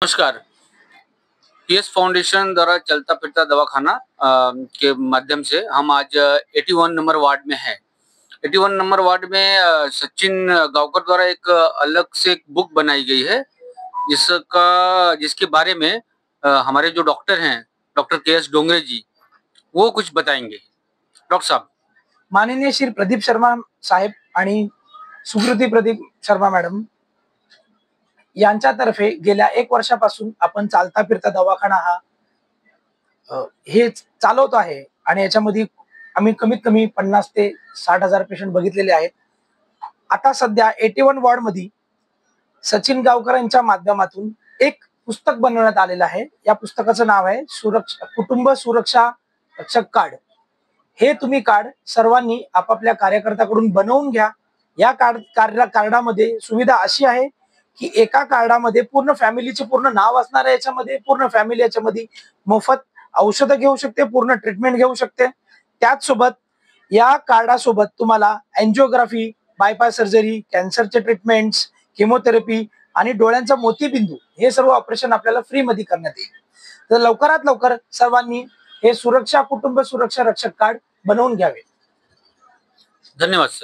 नमस्कार। PS foundation द्वारा चलता फिरता दवाखाना के माध्यम से हम आज 81 नंबर वार्ड में हैं। 81 नंबर वार्ड में सचिन गांवकर द्वारा एक अलग से एक बुक बनाई गई है, जिसके बारे में हमारे जो डॉक्टर हैं, डॉक्टर के.एस. डोंगरे जी, वो कुछ बताएंगे। डॉक्टर साहब। माननीय श्री प्रदीप शर्मा साहेब आणि सुकृती प्रदीप शर्मा मॅडम यांच्यातर्फे गेल्या 1 वर्षापासून आपण चालता फिरता दवाखाना हा हे चालवत आहे आणि याच्यामध्ये आम्ही कमीत कमी 50 ते 60,000 पेशंट बघितलेले आहेत। आता सध्या 81 वॉर्ड मध्ये सचिन गावकर यांच्या माध्यमातून एक पुस्तक बनवण्यात आलेलं आहे। या पुस्तकाचं नाव आहे कुटुंब सुरक्षा रक्षक कार्ड। हे तुम्ही कार्ड सर्वांनी आपापल्या कार्यकर्त्याकडून बनवून घ्या। या कार्डामध्ये सुविधा अशी आहे की एका कार्डामध्ये पूर्ण फॅमिलीचे पूर्ण नाव असणार आहे। याच्यामध्ये पूर्ण फॅमिली याच्यामध्ये मोफत औषधं घेऊ शकते, पूर्ण ट्रीटमेंट घेऊ शकते। त्याच सोबत या कार्डासोबत तुम्हाला एंजिओग्राफी, बायपास सर्जरी, कॅन्सरचे ट्रीटमेंट्स, केमोथेरपी आणि डोळ्यांचा मोतीबिंदू हे सर्व ऑपरेशन आपल्याला फ्री मध्ये करण्यात येईल। तर लवकरात लवकर सर्वांनी हे कुटुंब सुरक्षा रक्षक कार्ड बनवून घ्यावे। धन्यवाद सर।